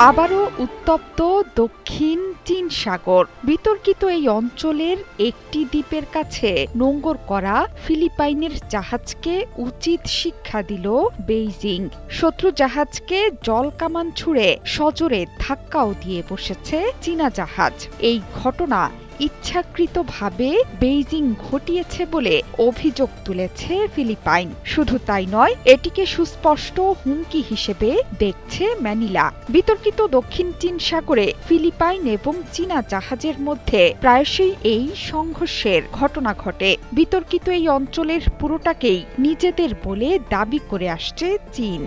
আবারও উত্তপ্ত দক্ষিণ চীন সাগর। বিতর্কিত এই অঞ্চলের একটি দ্বীপের কাছে নোঙর করা ফিলিপাইনের জাহাজকে উচিত শিক্ষা দিল বেইজিং। শত্রু জাহাজকে জলকামান ছুড়ে সজোরে ধাক্কাও দিয়ে বসেছে চীনা জাহাজ। এই ঘটনা ইচ্ছাকৃতভাবে বেইজিং ঘটিয়েছে বলে অভিযোগ তুলেছে ফিলিপাইন। শুধু তাই নয়, এটিকে সুস্পষ্ট হুমকি হিসেবে দেখছে ম্যানিলা। বিতর্কিত দক্ষিণ চীন সাগরে ফিলিপাইন এবং চীনা জাহাজের মধ্যে প্রায়শই এই সংঘর্ষের ঘটনা ঘটে। বিতর্কিত এই অঞ্চলের পুরোটাকেই নিজেদের বলে দাবি করে আসছে চীন।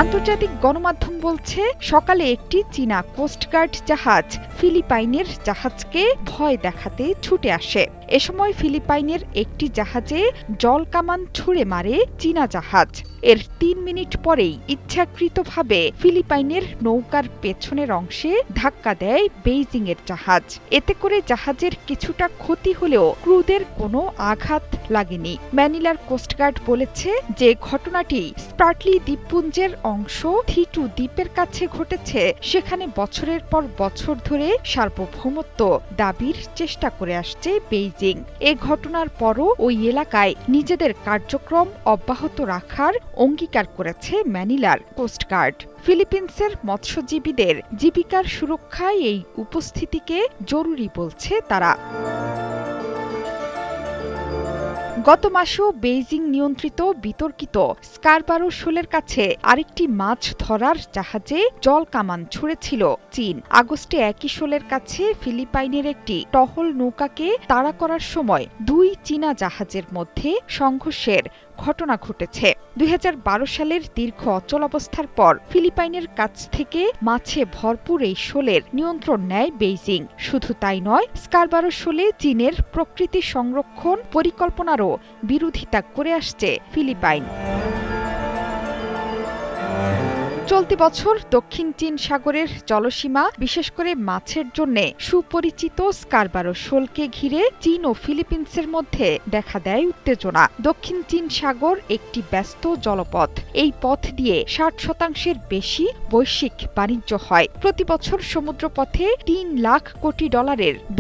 আন্তর্জাতিক গণমাধ্যম বলছে, সকালে একটি চীনা কোস্টগার্ড জাহাজ ফিলিপাইনের জাহাজকে ভয় দেখাতে ছুটে আসে। এ সময় ফিলিপাইনের একটি জাহাজে জলকামান ছুড়ে মারে চীনা জাহাজ। এর ৩ মিনিট পরেই ইচ্ছাকৃতভাবে ফিলিপাইনের নৌকার পেছনের অংশে ধাক্কা দেয় বেইজিং এর জাহাজ। এতে করে জাহাজের কিছুটা ক্ষতি হলেও ক্রুদের কোনো আঘাত লাগেনি। ম্যানিলার কোস্টগার্ড বলেছে যে ঘটনাটি স্প্রাটলি দ্বীপপুঞ্জের অংশ থিটু দ্বীপের কাছে ঘটেছে। সেখানে বছরের পর বছর ধরে সার্বভৌমত্ব দাবির চেষ্টা করে আসছে বেইজিং। এ ঘটনার পরও ওই এলাকায় নিজেদের কার্যক্রম অব্যাহত রাখার অঙ্গীকার করেছে ম্যানিলার কোস্টগার্ড। ফিলিপিন্সের মৎস্যজীবীদের জীবিকার সুরক্ষায় এই উপস্থিতিকে জরুরি বলছে তারা। গত মাসেও বেইজিং নিয়ন্ত্রিত বিতর্কিত স্কারবারো শোলের কাছে আরেকটি মাছ ধরার জাহাজে জলকামান ছুড়েছিল চীন। আগস্টে একই শোলের কাছে ফিলিপাইনের একটি টহল নৌকাকে তাড়া করার সময় ২ চীনা জাহাজের মধ্যে সংঘর্ষের ঘটনা ঘটেছে। ২০১২ সালের দীর্ঘ অচলাবস্থার পর ফিলিপাইনের কাছ থেকে মাছে ভরপুর এই শোলের নিয়ন্ত্রণ নেয় বেইজিং। শুধু তাই নয়, স্কারবারো শোলে চীনের প্রকৃতি সংরক্ষণ পরিকল্পনারও বিরোধিতা করে আসছে ফিলিপাইন। চলতি বছর দক্ষিণ চীন সাগরের জলসীমা বিশেষ করে মাছের জন্য সুপরিচিত স্কারবারো শোলকে ঘিরে চীন ও ফিলিপিন্সের মধ্যে দেখা দেয় উত্তেজনা। দক্ষিণ চীন সাগর একটি ব্যস্ত জলপথ। এই পথ দিয়ে ৬০% বেশি বৈশ্বিক বাণিজ্য হয়। প্রতি বছর সমুদ্রপথে $৩ লাখ কোটি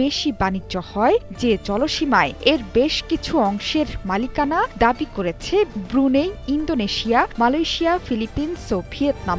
বেশি বাণিজ্য হয়, যে জলসীমায় এর বেশ কিছু অংশের মালিকানা দাবি করেছে ব্রুনেই, ইন্দোনেশিয়া, মালয়েশিয়া, ফিলিপিন্স ও ভিয়েতনাম।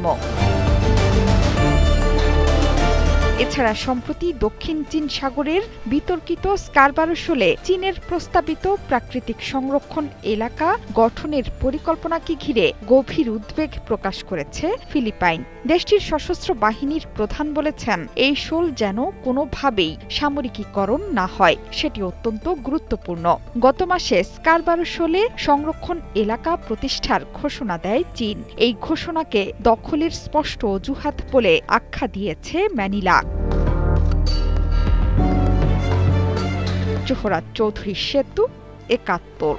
এছাড়া সম্প্রতি দক্ষিণ চীন সাগরের বিতর্কিত স্কারবারো শোলে চীনের প্রস্তাবিত প্রাকৃতিক সংরক্ষণ এলাকা গঠনের পরিকল্পনাকে ঘিরে গভীর উদ্বেগ প্রকাশ করেছে ফিলিপাইন। দেশটির সশস্ত্র বাহিনীর প্রধান বলেছেন, এই শোল যেন কোনোভাবেই সামরিকীকরণ না হয়, সেটি অত্যন্ত গুরুত্বপূর্ণ। গত মাসে স্কারবারো শোলে সংরক্ষণ এলাকা প্রতিষ্ঠার ঘোষণা দেয় চীন। এই ঘোষণাকে দখলের স্পষ্ট অজুহাত বলে আখ্যা দিয়েছে ম্যানিলা। জোহরা চৌধুরী সেতু, ৭১।